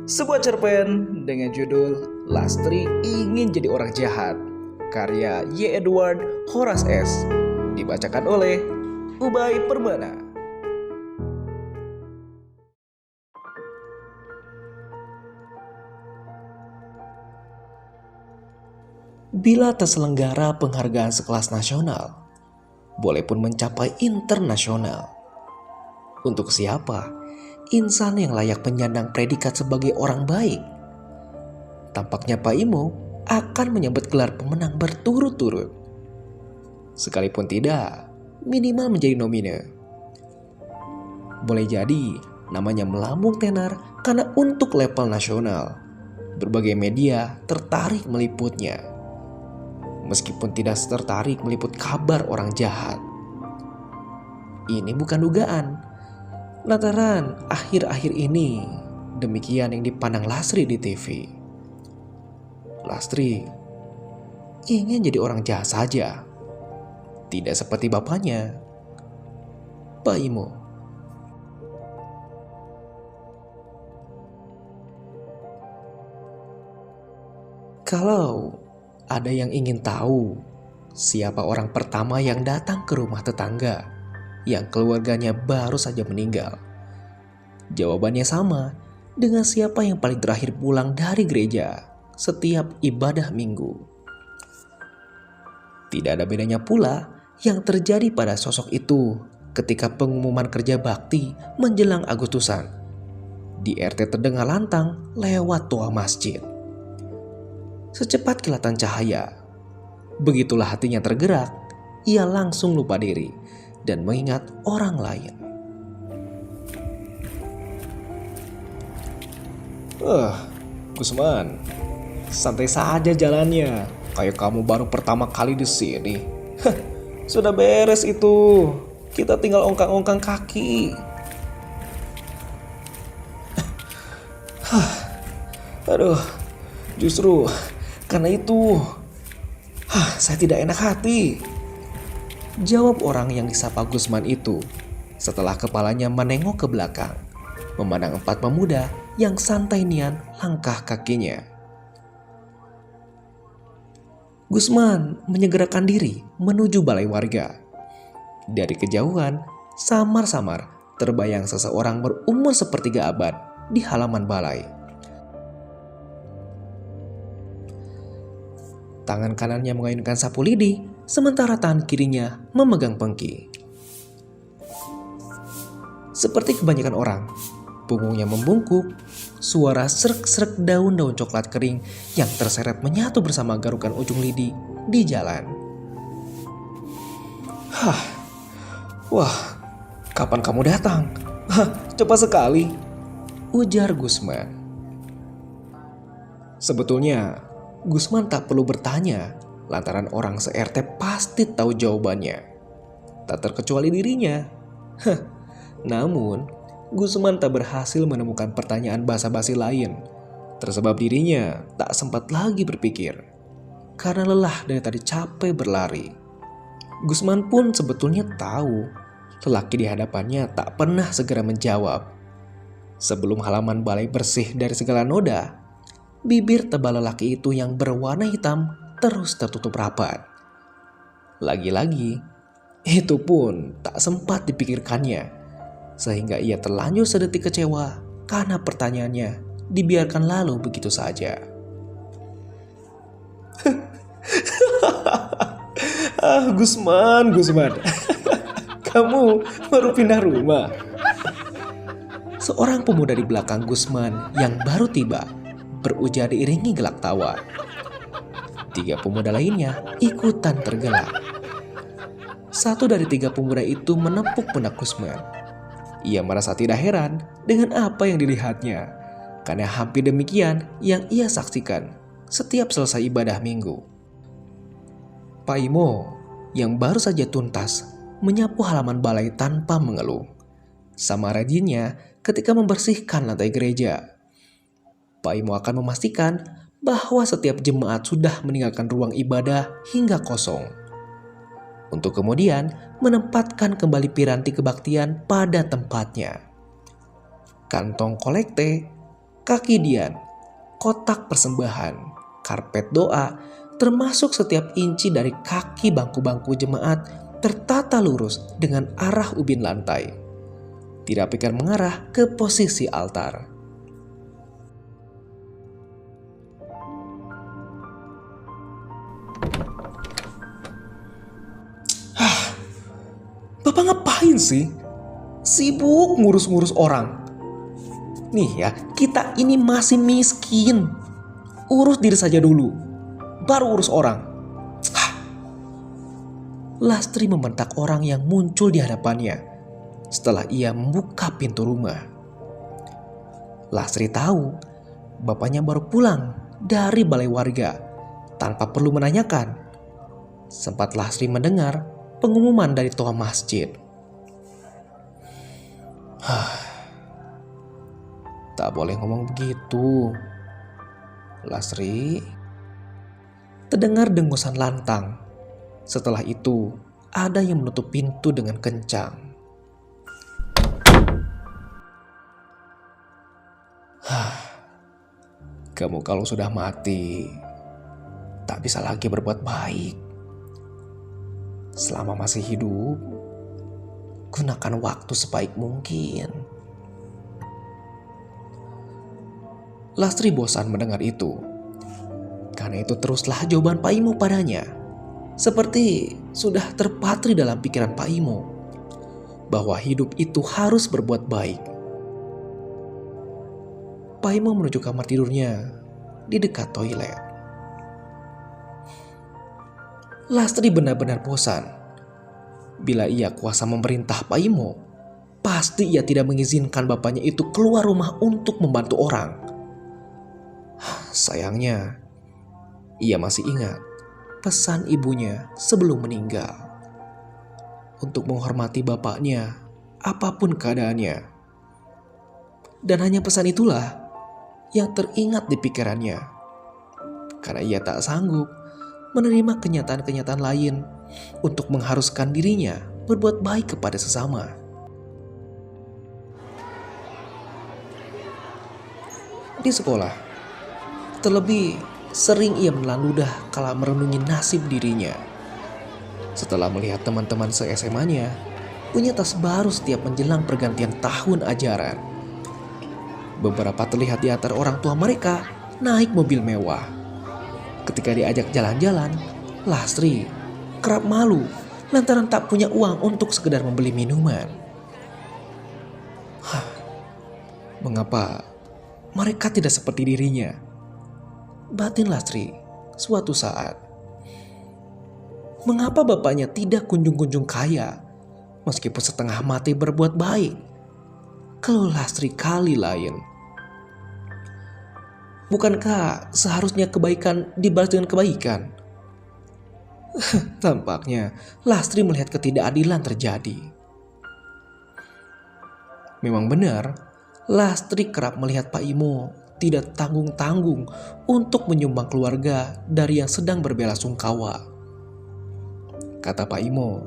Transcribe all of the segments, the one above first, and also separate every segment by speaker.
Speaker 1: Sebuah cerpen dengan judul Lastri Ingin Jadi Orang Jahat, karya Y. Edward Horace S. Dibacakan oleh Ubay Permana. Bila terselenggara penghargaan sekelas nasional, boleh pun mencapai internasional. Untuk siapa insan yang layak menyandang predikat sebagai orang baik? Tampaknya Pak Imo akan menyambut gelar pemenang berturut-turut. Sekalipun tidak, minimal menjadi nomine. Boleh jadi namanya melambung tenar karena untuk level nasional, berbagai media tertarik meliputnya. Meskipun tidak tertarik meliput kabar orang jahat. Ini bukan dugaan. Lantaran akhir-akhir ini demikian yang dipandang Lastri di TV. Lastri ingin jadi orang jahat saja. Tidak seperti bapaknya, Pak Imo. Kalau ada yang ingin tahu siapa orang pertama yang datang ke rumah tetangga yang keluarganya baru saja meninggal, jawabannya sama dengan siapa yang paling terakhir pulang dari gereja setiap ibadah minggu. Tidak ada bedanya pula yang terjadi pada sosok itu ketika pengumuman kerja bakti menjelang Agustusan. Di RT terdengar lantang lewat toa masjid. Secepat kilatan cahaya, begitulah hatinya tergerak, ia langsung lupa diri dan mengingat orang lain. Gusman, santai saja jalannya. Kayak kamu baru pertama kali di sini. Sudah beres itu. Kita tinggal ongkang-ongkang kaki. Aduh, justru karena itu saya tidak enak hati, jawab orang yang disapa Gusman itu setelah kepalanya menengok ke belakang, memandang 4 pemuda yang santai nian langkah kakinya. Gusman menyegerakan diri menuju balai warga. Dari kejauhan, samar-samar terbayang seseorang berumur sepertiga abad di halaman balai. Tangan kanannya mengayunkan sapu lidi, sementara tangan kirinya memegang pengki. Seperti kebanyakan orang, punggungnya membungkuk, suara srek-srek daun-daun coklat kering yang terseret menyatu bersama garukan ujung lidi di jalan. Wah, kapan kamu datang? Cepat sekali, ujar Gusman. Sebetulnya Gusman tak perlu bertanya, lantaran orang se-RT pasti tahu jawabannya. Tak terkecuali dirinya. Namun, Gusman tak berhasil menemukan pertanyaan basa-basi lain. Tersebab dirinya tak sempat lagi berpikir. Karena lelah dari tadi capek berlari. Gusman pun sebetulnya tahu, lelaki di hadapannya tak pernah segera menjawab. Sebelum halaman balai bersih dari segala noda, bibir tebal lelaki itu yang berwarna hitam terus tertutup rapat. Lagi-lagi, itu pun tak sempat dipikirkannya, sehingga ia terlanjur sedetik kecewa karena pertanyaannya dibiarkan lalu begitu saja. Gusman, kamu baru pindah rumah. Seorang pemuda di belakang Gusman yang baru tiba berujar diiringi gelak tawa. 3 pemuda lainnya ikutan tergelak. 1 dari 3 pemuda itu menepuk pundak Gusman. Ia merasa tidak heran dengan apa yang dilihatnya, karena hampir demikian yang ia saksikan setiap selesai ibadah minggu. Pak Imo yang baru saja tuntas menyapu halaman balai tanpa mengeluh, sama rajinnya ketika membersihkan lantai gereja. Pak Imo akan memastikan bahwa setiap jemaat sudah meninggalkan ruang ibadah hingga kosong, untuk kemudian menempatkan kembali piranti kebaktian pada tempatnya. Kantong kolekte, kaki Dian, kotak persembahan, karpet doa, termasuk setiap inci dari kaki bangku-bangku jemaat tertata lurus dengan arah ubin lantai. Dirapikan mengarah ke posisi altar. Bapak ngapain sih? Sibuk ngurus-ngurus orang. Nih ya, kita ini masih miskin. Urus diri saja dulu, baru urus orang. Lastri membentak orang yang muncul di hadapannya setelah ia membuka pintu rumah. Lastri tahu bapaknya baru pulang dari balai warga tanpa perlu menanyakan. Sempat Lastri mendengar pengumuman dari toa masjid. Tak boleh ngomong begitu, Lastri. Terdengar dengusan lantang. Setelah itu, ada yang menutup pintu dengan kencang. Kamu kalau sudah mati, tak bisa lagi berbuat baik. Selama masih hidup, gunakan waktu sebaik mungkin. Lastri bosan mendengar itu. Karena itu teruslah jawaban Pak Imo padanya. Seperti sudah terpatri dalam pikiran Pak Imo bahwa hidup itu harus berbuat baik. Pak Imo menuju kamar tidurnya di dekat toilet. Lastri benar-benar bosan. Bila ia kuasa memerintah Pak Imo, pasti ia tidak mengizinkan bapaknya itu keluar rumah untuk membantu orang. Sayangnya, ia masih ingat pesan ibunya sebelum meninggal. Untuk menghormati bapaknya, apapun keadaannya. Dan hanya pesan itulah yang teringat di pikirannya. Karena ia tak sanggup menerima kenyataan-kenyataan lain untuk mengharuskan dirinya berbuat baik kepada sesama. Di sekolah, terlebih sering ia menelan ludah kala merenungi nasib dirinya. Setelah melihat teman-teman se-SMA-nya punya tas baru setiap menjelang pergantian tahun ajaran. Beberapa terlihat di antara orang tua mereka naik mobil mewah. Ketika diajak jalan-jalan, Lastri kerap malu lantaran tak punya uang untuk sekedar membeli minuman. Mengapa mereka tidak seperti dirinya? Batin Lastri suatu saat. Mengapa bapaknya tidak kunjung-kunjung kaya meskipun setengah mati berbuat baik? Kalau Lastri kali lain. Bukankah seharusnya kebaikan dibalas dengan kebaikan? Tampaknya Lastri melihat ketidakadilan terjadi. Memang benar, Lastri kerap melihat Pak Imo tidak tanggung-tanggung untuk menyumbang keluarga dari yang sedang berbelasungkawa. Kata Pak Imo,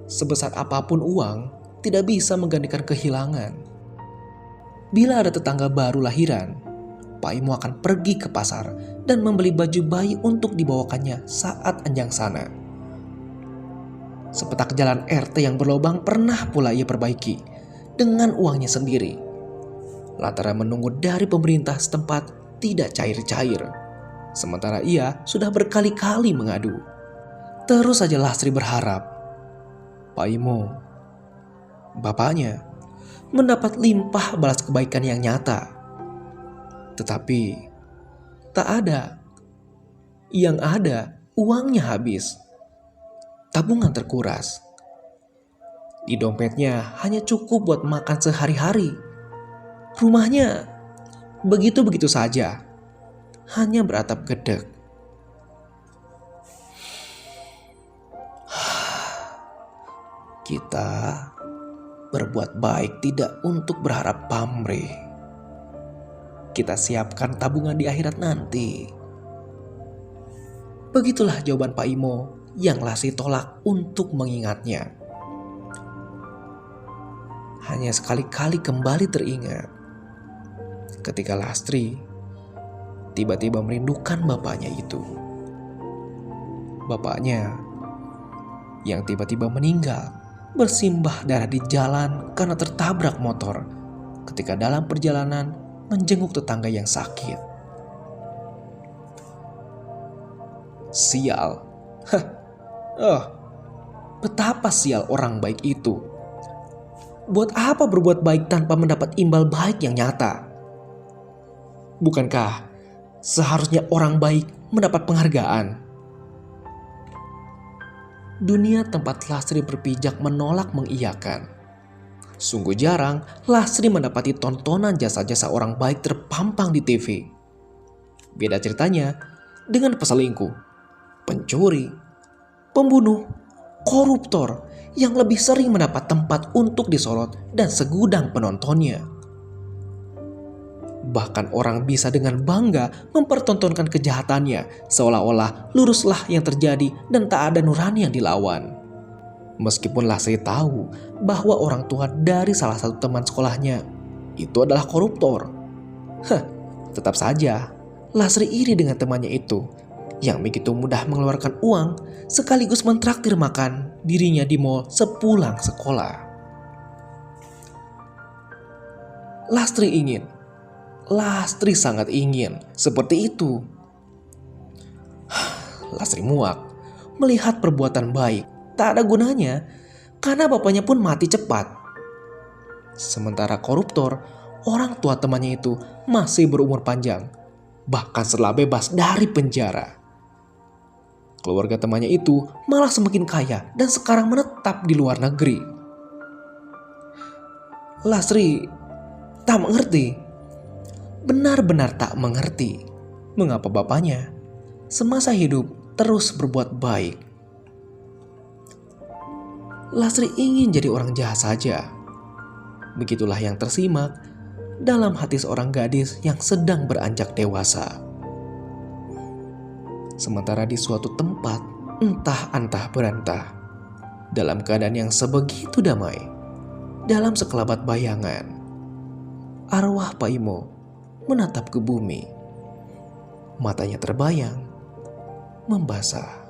Speaker 1: sebesar apapun uang tidak bisa menggantikan kehilangan. Bila ada tetangga baru lahiran, Pak Imo akan pergi ke pasar dan membeli baju bayi untuk dibawakannya saat anjang sana. Sepetak jalan RT yang berlobang pernah pula ia perbaiki dengan uangnya sendiri. Lantaran menunggu dari pemerintah setempat tidak cair-cair. Sementara ia sudah berkali-kali mengadu. Terus saja Lastri berharap Pak Imo, bapaknya, mendapat limpah balas kebaikan yang nyata. Tetapi tak ada. Yang ada, uangnya habis. Tabungan terkuras. Di dompetnya hanya cukup buat makan sehari-hari. Rumahnya begitu-begitu saja. Hanya beratap gedek. Kita berbuat baik tidak untuk berharap pamrih. Kita siapkan tabungan di akhirat nanti. Begitulah jawaban Pak Imo yang Lastri tolak untuk mengingatnya. Hanya sekali-kali kembali teringat. ketika Lastri tiba-tiba merindukan bapaknya itu. Bapaknya yang tiba-tiba meninggal bersimbah darah di jalan karena tertabrak motor ketika dalam perjalanan menjenguk tetangga yang sakit. Sial. Betapa sial orang baik itu. Buat apa berbuat baik tanpa mendapat imbal baik yang nyata? Bukankah seharusnya orang baik mendapat penghargaan? Dunia tempat Lastri berpijak menolak mengiyakan. Sungguh jarang Lastri mendapati tontonan jasa-jasa orang baik terpampang di TV. Beda ceritanya dengan peselingkuh, pencuri, pembunuh, koruptor yang lebih sering mendapat tempat untuk disorot dan segudang penontonnya. Bahkan orang bisa dengan bangga mempertontonkan kejahatannya seolah-olah luruslah yang terjadi dan tak ada nurani yang dilawan. Meskipun Lastri tahu bahwa orang tua dari salah satu teman sekolahnya itu adalah koruptor. Tetap saja Lastri iri dengan temannya itu yang begitu mudah mengeluarkan uang sekaligus mentraktir makan dirinya di mal sepulang sekolah. Lastri sangat ingin seperti itu. Lastri muak melihat perbuatan baik tak ada gunanya karena bapaknya pun mati cepat. Sementara koruptor, orang tua temannya itu masih berumur panjang, bahkan setelah bebas dari penjara. Keluarga temannya itu malah semakin kaya dan sekarang menetap di luar negeri. Lastri tak mengerti, benar-benar tak mengerti mengapa bapaknya semasa hidup terus berbuat baik. Lastri ingin jadi orang jahat saja. Begitulah yang tersimak dalam hati seorang gadis yang sedang beranjak dewasa. Sementara di suatu tempat entah berantah, dalam keadaan yang sebegitu damai, dalam sekelabat bayangan, arwah Pak Imo menatap ke bumi. Matanya terbayang, membasah.